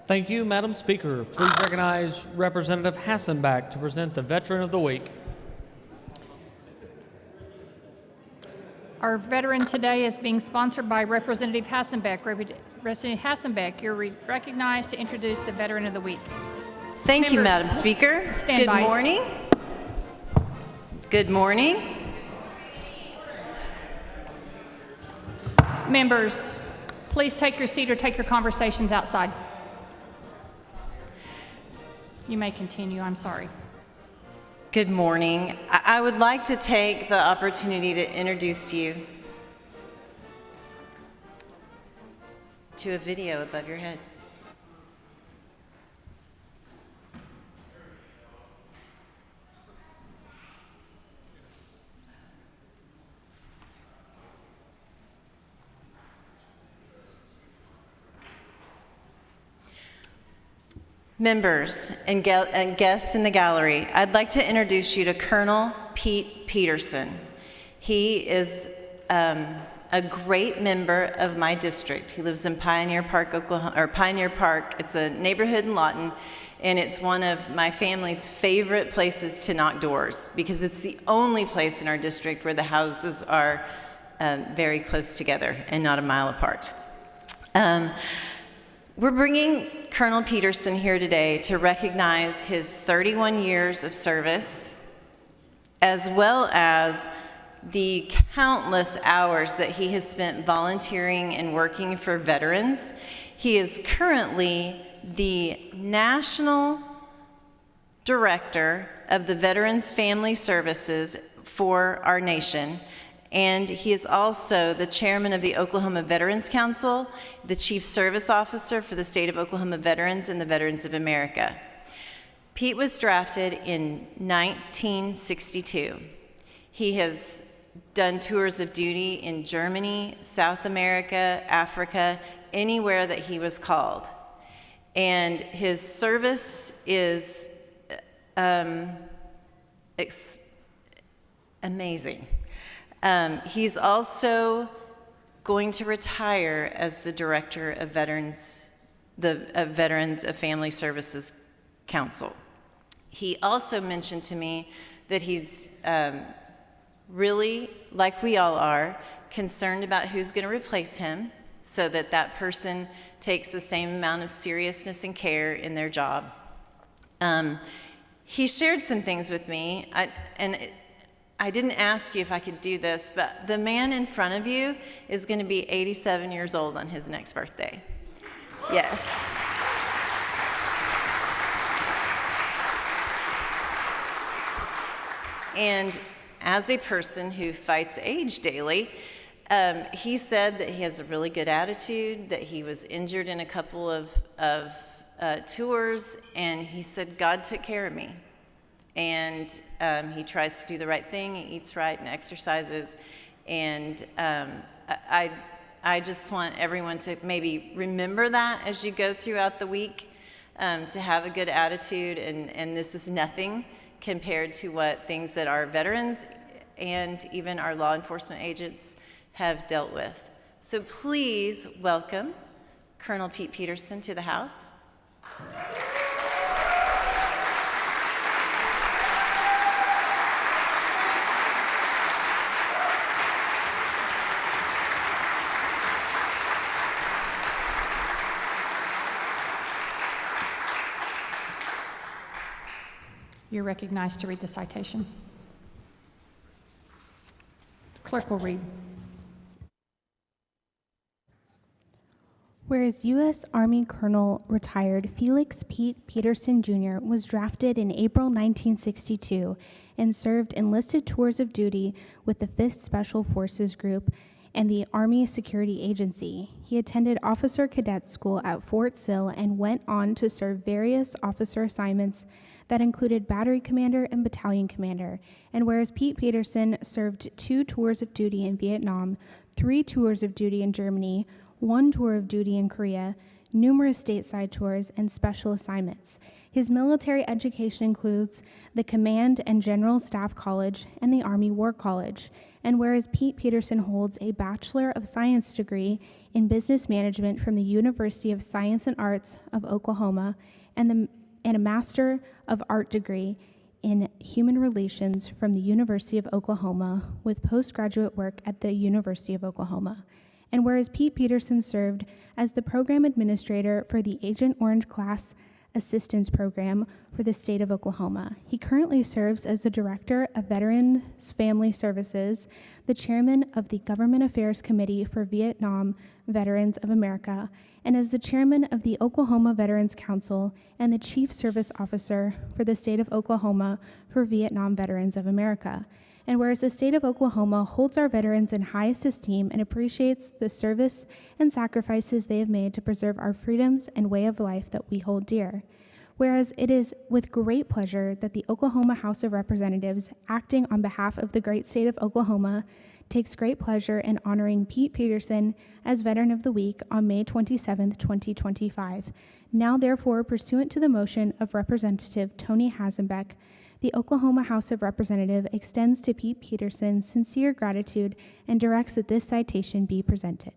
Thank you, Madam Speaker. Please recognize Representative Hassenbach to present the Veteran of the Week. Our veteran today is being sponsored by Representative Hassenbach. Representative Hassenbach, you're recognized to introduce the Veteran of the Week. Thank you, Madam Speaker. Stand by. Good morning. Good morning. Members, please take your seat or take your conversations outside. You may continue. I'm sorry. Good morning. I would like to take the opportunity to introduce you to a video above your head. Members and guests in the gallery, I'd like to introduce you to Colonel Pete Peterson. He is a great member of my district. He lives in Pioneer Park, Oklahoma, or Pioneer Park. It's a neighborhood in Lawton, and it's one of my family's favorite places to knock doors because it's the only place in our district where the houses are very close together and not a mile apart. We're bringing Colonel Peterson here today to recognize his 31 years of service, as well as the countless hours that he has spent volunteering and working for veterans. He is currently the National Director of the Veterans Family Services for our nation, and he is also the chairman of the Oklahoma Veterans Council, the chief service officer for the state of Oklahoma Veterans and the Veterans of America. Pete was drafted in 1962. He has done tours of duty in Germany, South America, Africa, anywhere that he was called. And his service is amazing. He's also going to retire as the director of Veterans of Family Services Council. He also mentioned to me that he's really, like we all are, concerned about who's going to replace him so that that person takes the same amount of seriousness and care in their job. He shared some things with me, I didn't ask you if I could do this, but the man in front of you is going to be 87 years old on his next birthday. Yes. And as a person who fights age daily, he said that he has a really good attitude, that he was injured in a couple of tours, and he said, God took care of me. And he tries to do the right thing, he eats right and exercises, and I just want everyone to maybe remember that as you go throughout the week, to have a good attitude, and this is nothing compared to what things that our veterans and even our law enforcement agents have dealt with. So please welcome Colonel Pete Peterson to the House. You're recognized to read the citation. The clerk will read. Whereas U.S. Army Colonel retired Felix Pete Peterson Jr. was drafted in April 1962 and served enlisted tours of duty with the 5th Special Forces Group and the Army Security Agency. He attended Officer Cadet School at Fort Sill and went on to serve various officer assignments that included battery commander and battalion commander. And whereas Pete Peterson served 2 tours of duty in Vietnam, 3 tours of duty in Germany, 1 tour of duty in Korea, numerous stateside tours, and special assignments. His military education includes the Command and General Staff College and the Army War College. And whereas Pete Peterson holds a Bachelor of Science degree in Business Management from the University of Science and Arts of Oklahoma and a Master of Art degree in Human Relations from the University of Oklahoma with postgraduate work at the University of Oklahoma. And whereas Pete Peterson served as the program administrator for the Agent Orange Class Assistance Program for the state of Oklahoma. He currently serves as the Director of Veterans Family Services, the Chairman of the Government Affairs Committee for Vietnam Veterans of America, and as the Chairman of the Oklahoma Veterans Council and the Chief Service Officer for the state of Oklahoma for Vietnam Veterans of America. And whereas the state of Oklahoma holds our veterans in highest esteem and appreciates the service and sacrifices they have made to preserve our freedoms and way of life that we hold dear. Whereas it is with great pleasure that the Oklahoma House of Representatives, acting on behalf of the great state of Oklahoma, takes great pleasure in honoring Pete Peterson as Veteran of the Week on May 27, 2025. Now, therefore, pursuant to the motion of Representative Tony Hasenbeck, the Oklahoma House of Representatives extends to Pete Peterson sincere gratitude and directs that this citation be presented.